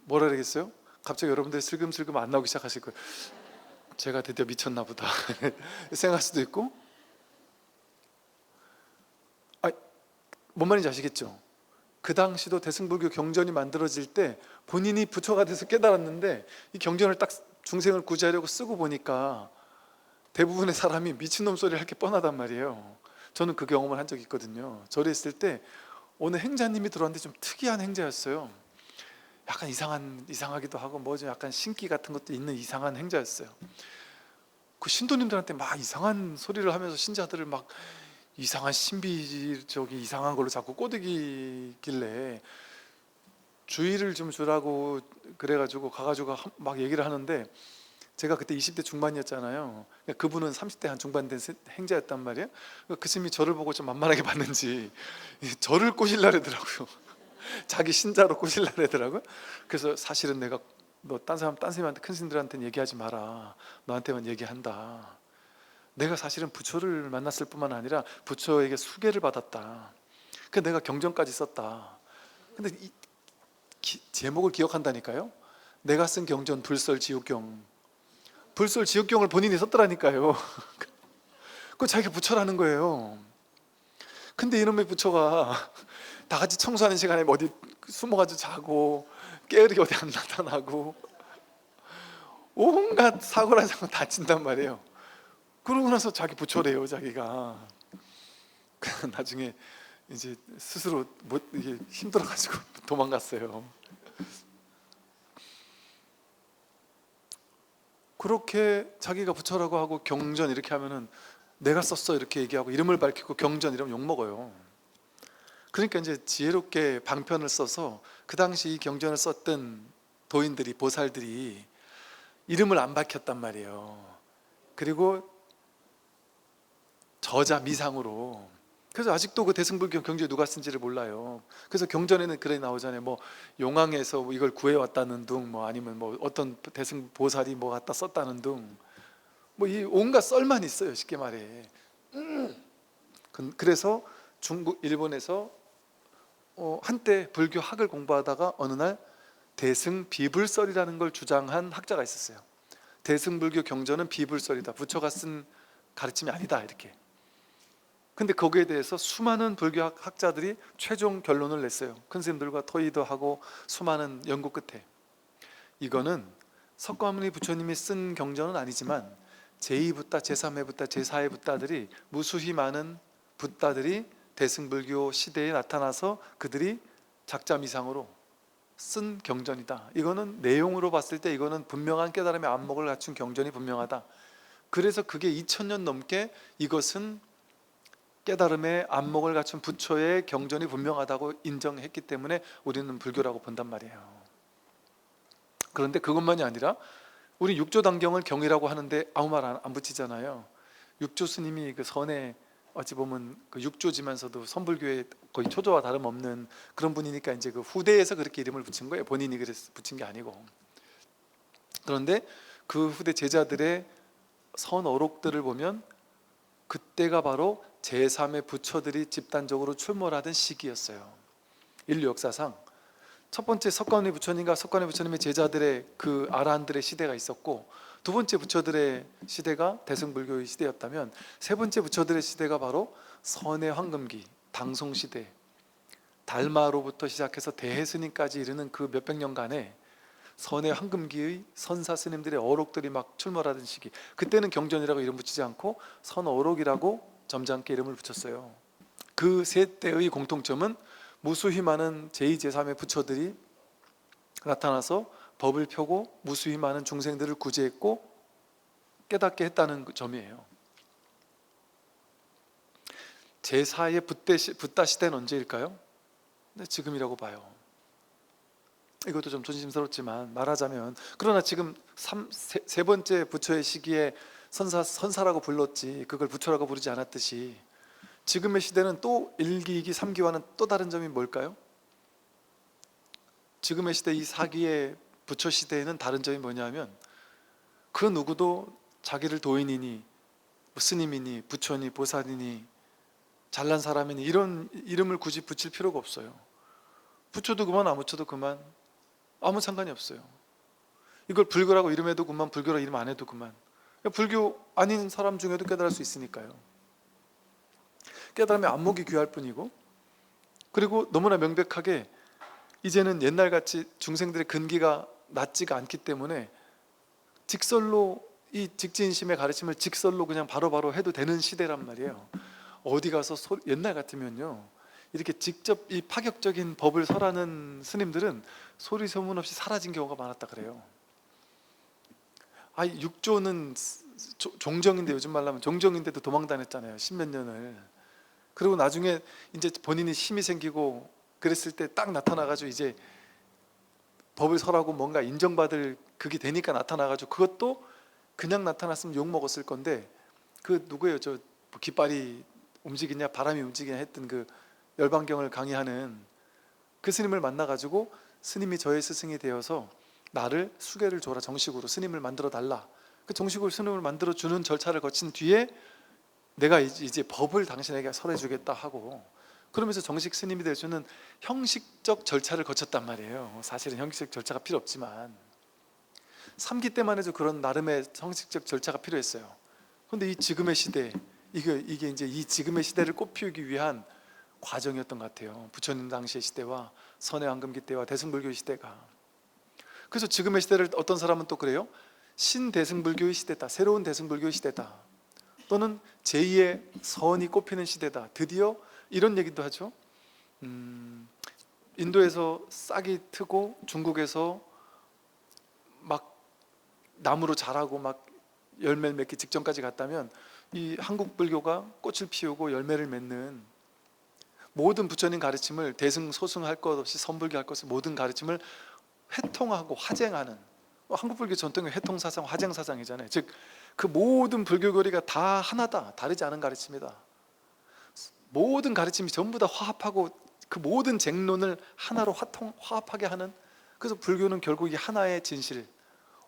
[SPEAKER 1] 뭐라 그러겠어요? 갑자기 여러분들이 슬금슬금 안 나오기 시작하실 거예요. 제가 드디어 미쳤나 보다 생각할 수도 있고, 뭔 말인지 아시겠죠? 그 당시도 대승불교 경전이 만들어질 때 본인이 부처가 돼서 깨달았는데, 이 경전을 딱 중생을 구제하려고 쓰고 보니까 대부분의 사람이 미친놈 소리를 할 게 뻔하단 말이에요. 저는 그 경험을 한 적이 있거든요. 절에 있을 때 어느 행자님이 들어왔는데 좀 특이한 행자였어요. 약간 이상하기도 하고 뭐죠, 약간 신기 같은 것도 있는 이상한 행자였어요. 그 신도님들한테 막 이상한 소리를 하면서 신자들을 막 이상한 신비적이 이상한 걸로 자꾸 꼬드기길래 주의를 좀 주라고 그래가지고 가가지고 막 얘기를 하는데, 제가 그때 20대 중반이었잖아요. 그분은 30대 한 중반 된 행자였단 말이에요. 그 스님이 저를 보고 좀 만만하게 봤는지 저를 꼬실라 그러더라고요. 자기 신자로 꼬실라 그러더라고요. 그래서 사실은 내가 너 딴 스님한테, 큰 스님들한테는 얘기하지 마라, 너한테만 얘기한다. 내가 사실은 부처를 만났을 뿐만 아니라 부처에게 수계를 받았다. 그 내가 경전까지 썼다. 근데 제목을 기억한다니까요. 내가 쓴 경전 불설지옥경, 불설지옥경을 본인이 썼더라니까요. 그거 자기가 부처라는 거예요. 근데 이놈의 부처가 다 같이 청소하는 시간에 어디 숨어가지고 자고, 깨어리기 어디 안 나타나고, 온갖 사고라 장고 다 친단 말이에요. 그러고 나서 자기 부처래요, 자기가. 나중에 이제 스스로 이게 힘들어가지고 도망갔어요. 그렇게 자기가 부처라고 하고 경전 이렇게 하면은 내가 썼어 이렇게 얘기하고, 이름을 밝히고 경전 이러면 욕먹어요. 그러니까 이제 지혜롭게 방편을 써서 그 당시 이 경전을 썼던 도인들이, 보살들이 이름을 안 밝혔단 말이에요. 그리고 저자 미상으로. 그래서 아직도 그 대승불교 경전이 누가 쓴지를 몰라요. 그래서 경전에는 그래 나오잖아요. 뭐 용왕에서 뭐 이걸 구해왔다는 둥, 뭐 아니면 뭐 어떤 대승 보살이 뭐 갖다 썼다는 둥, 뭐 이 온갖 썰만 있어요, 쉽게 말해. 그래서 중국, 일본에서 한때 불교 학을 공부하다가 어느 날 대승 비불설이라는 걸 주장한 학자가 있었어요. 대승불교 경전은 비불설이다, 부처가 쓴 가르침이 아니다, 이렇게. 근데 거기에 대해서 수많은 불교 학자들이 최종 결론을 냈어요. 큰 스님들과 토의도 하고 수많은 연구 끝에 이거는 석가모니 부처님이 쓴 경전은 아니지만 제2 붓다, 제3회 붓다, 제4회 붓다들이, 무수히 많은 붓다들이 대승불교 시대에 나타나서 그들이 작자미상으로 쓴 경전이다. 이거는 내용으로 봤을 때 이거는 분명한 깨달음의 안목을 갖춘 경전이 분명하다. 그래서 그게 2000년 넘게 이것은 깨달음의 안목을 갖춘 부처의 경전이 분명하다고 인정했기 때문에 우리는 불교라고 본단 말이에요. 그런데 그것만이 아니라 우리 육조단경을 경이라고 하는데 아무 말 안 붙이잖아요. 육조 스님이 그 선에 어찌 보면 그 육조지만서도 선불교의 거의 초조와 다름없는 그런 분이니까 이제 그 후대에서 그렇게 이름을 붙인 거예요. 본인이 그래서 붙인 게 아니고. 그런데 그 후대 제자들의 선어록들을 보면 그때가 바로 제3의 부처들이 집단적으로 출몰하던 시기였어요. 인류 역사상 첫 번째 석가모니 부처님과 석가모니 부처님의 제자들의 그 아라한들의 시대가 있었고, 두 번째 부처들의 시대가 대승불교의 시대였다면, 세 번째 부처들의 시대가 바로 선의 황금기, 당송시대, 달마로부터 시작해서 대해스님까지 이르는 그 몇백 년간의 선의 황금기의 선사 스님들의 어록들이 막 출몰하던 시기. 그때는 경전이라고 이름 붙이지 않고 선어록이라고 점잖게 이름을 붙였어요. 그 세 때의 공통점은 무수히 많은 제2, 제3의 부처들이 나타나서 법을 펴고 무수히 많은 중생들을 구제했고 깨닫게 했다는 점이에요. 제4의 붓다 시대는 언제일까요? 네, 지금이라고 봐요. 이것도 좀 조심스럽지만 말하자면, 그러나 지금 세 번째 부처의 시기에 선사라고 불렀지 그걸 부처라고 부르지 않았듯이, 지금의 시대는 또 1기, 2기, 3기와는 또 다른 점이 뭘까요? 지금의 시대, 이 4기의 부처 시대에는 다른 점이 뭐냐면, 그 누구도 자기를 도인이니 스님이니 부처니 보살이니 잘난 사람이니 이런 이름을 굳이 붙일 필요가 없어요. 부처도 그만 아무쳐도 그만, 아무 상관이 없어요. 이걸 불교라고 이름해도 그만, 불교라고 이름 안 해도 그만. 불교 아닌 사람 중에도 깨달을 수 있으니까요. 깨달으면 안목이 귀할 뿐이고, 그리고 너무나 명백하게 이제는 옛날같이 중생들의 근기가 낮지가 않기 때문에 직설로, 이 직진심의 가르침을 직설로 그냥 바로바로 해도 되는 시대란 말이에요. 어디 가서 옛날 같으면요, 이렇게 직접 이 파격적인 법을 설하는 스님들은 소리 소문 없이 사라진 경우가 많았다 그래요. 육조는 종정인데, 요즘 말로 하면 종정인데도 도망다녔잖아요, 십몇 년을. 그리고 나중에 이제 본인이 힘이 생기고 그랬을 때 딱 나타나가지고 이제 법을 설하고 뭔가 인정받을 그게 되니까 나타나가지고, 그것도 그냥 나타났으면 욕 먹었을 건데, 그 누구예요? 저 깃발이 움직이냐 바람이 움직이냐 했던 그 열반경을 강의하는 그 스님을 만나가지고, 스님이 저의 스승이 되어서 나를 수계를 줘라, 정식으로 스님을 만들어 달라. 그 정식으로 스님을 만들어 주는 절차를 거친 뒤에 내가 이제 법을 당신에게 설해 주겠다 하고, 그러면서 정식 스님이 될 수는 형식적 절차를 거쳤단 말이에요. 사실은 형식적 절차가 필요 없지만 3기 때만 해도 그런 나름의 형식적 절차가 필요했어요. 그런데 이 지금의 시대, 이게 이제 이 지금의 시대를 꽃피우기 위한 과정이었던 것 같아요. 부처님 당시의 시대와 선의 황금기 때와 대승불교 시대가. 그래서 지금의 시대를 어떤 사람은 또 그래요. 신대승불교의 시대다, 새로운 대승불교의 시대다, 또는 제2의 선이 꼽히는 시대다. 드디어 이런 얘기도 하죠. 인도에서 싹이 트고 중국에서 막 나무로 자라고 막 열매를 맺기 직전까지 갔다면, 이 한국 불교가 꽃을 피우고 열매를 맺는 모든 부처님 가르침을, 대승 소승할 것 없이 선불교할 것 없이 모든 가르침을 회통하고 화쟁하는, 한국 불교 전통의 회통사상, 화쟁사상이잖아요. 즉 그 모든 불교 교리가 다 하나다, 다르지 않은 가르침이다. 모든 가르침이 전부 다 화합하고 그 모든 쟁론을 하나로 화합하게 하는, 그래서 불교는 결국 이 하나의 진실,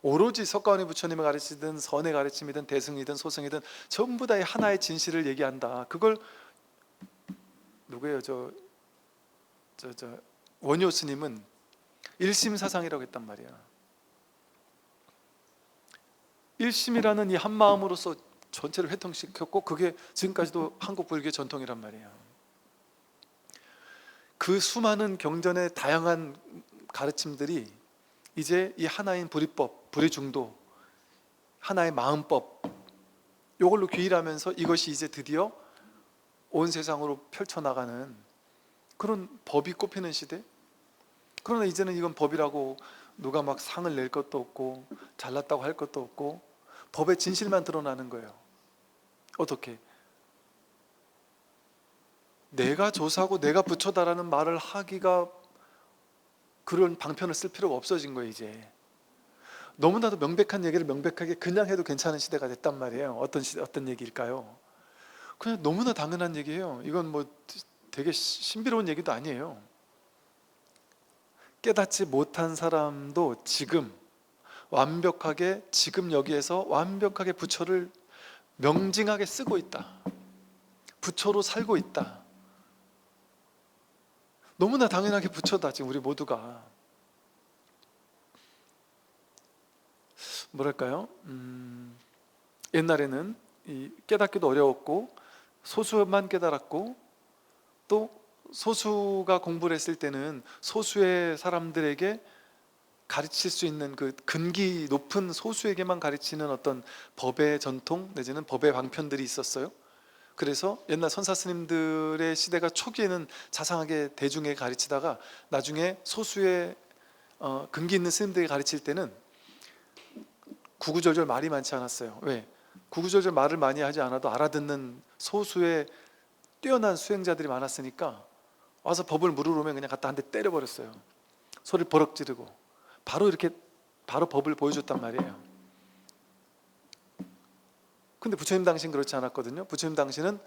[SPEAKER 1] 오로지 석가모니 부처님을 가르치든 선의 가르침이든 대승이든 소승이든 전부 다 이 하나의 진실을 얘기한다. 그걸 누구예요? 원효 스님은 일심사상이라고 했단 말이야. 일심이라는 이 한마음으로서 전체를 회통시켰고, 그게 지금까지도 한국 불교의 전통이란 말이에요. 그 수많은 경전의 다양한 가르침들이 이제 이 하나인 불이법, 불이중도, 하나의 마음법, 이걸로 귀일하면서 이것이 이제 드디어 온 세상으로 펼쳐나가는 그런 법이 꼽히는 시대. 그러나 이제는 이건 법이라고 누가 막 상을 낼 것도 없고 잘났다고 할 것도 없고, 법의 진실만 드러나는 거예요. 어떻게? 내가 조사고 내가 부처다라는 말을 하기가, 그런 방편을 쓸 필요가 없어진 거예요. 이제 너무나도 명백한 얘기를 명백하게 그냥 해도 괜찮은 시대가 됐단 말이에요. 어떤 얘기일까요? 그냥 너무나 당연한 얘기예요. 이건 뭐 되게 신비로운 얘기도 아니에요. 깨닫지 못한 사람도 지금 완벽하게, 지금 여기에서 완벽하게 부처를 명징하게 쓰고 있다, 부처로 살고 있다. 너무나 당연하게 부처다. 지금 우리 모두가 뭐랄까요? 옛날에는 이 깨닫기도 어려웠고 소수만 깨달았고, 또 소수가 공부를 했을 때는 소수의 사람들에게 가르칠 수 있는 그 근기 높은 소수에게만 가르치는 어떤 법의 전통 내지는 법의 방편들이 있었어요. 그래서 옛날 선사 스님들의 시대가 초기에는 자상하게 대중에게 가르치다가, 나중에 소수의 근기 있는 스님들에게 가르칠 때는 구구절절 말이 많지 않았어요. 왜? 구구절절 말을 많이 하지 않아도 알아듣는 소수의 뛰어난 수행자들이 많았으니까 와서 법을 물으러오면 그냥 갖다 한 대 때려버렸어요. 소리를 버럭 지르고 바로 법을 보여줬단 말이에요. 근데 부처님 당시는 그렇지 않았거든요. 부처님 당시는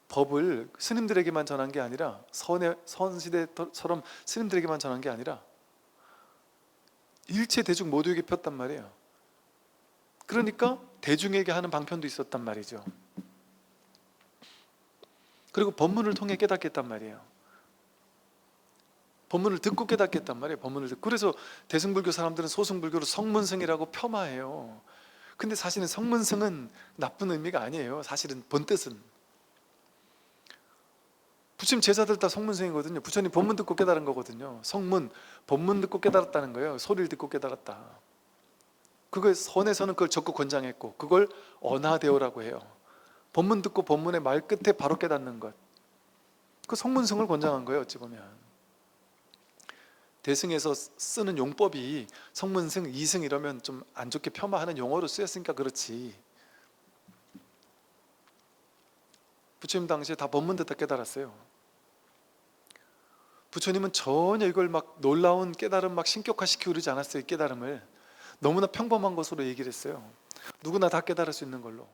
[SPEAKER 1] 법을 스님들에게만 전한 게 아니라, 선시대처럼 스님들에게만 전한 게 아니라 일체 대중 모두에게 폈단 말이에요. 그러니까 대중에게 하는 방편도 있었단 말이죠. 그리고 법문을 통해 깨닫겠단 말이에요. 법문을 듣고 깨닫겠단 말이에요. 법문을 듣고. 그래서 대승불교 사람들은 소승불교를 성문승이라고 폄하해요. 근데 사실은 성문승은 나쁜 의미가 아니에요. 사실은 본뜻은 부처님 제자들 다 성문승이거든요. 부처님 법문 듣고 깨달은 거거든요. 성문, 법문 듣고 깨달았다는 거예요. 소리를 듣고 깨달았다. 그걸 선에서는 그걸 적극 권장했고, 그걸 언하대오라고 해요. 법문 듣고 법문의 말 끝에 바로 깨닫는 것, 그 성문승을 권장한 거예요. 어찌 보면 대승에서 쓰는 용법이 성문승, 이승 이러면 좀 안 좋게 폄하하는 용어로 쓰였으니까 그렇지, 부처님 당시에 다 법문 듣다 깨달았어요. 부처님은 전혀 이걸 막 놀라운 깨달음 막 신격화시키고 그러지 않았어요. 이 깨달음을 너무나 평범한 것으로 얘기를 했어요. 누구나 다 깨달을 수 있는 걸로.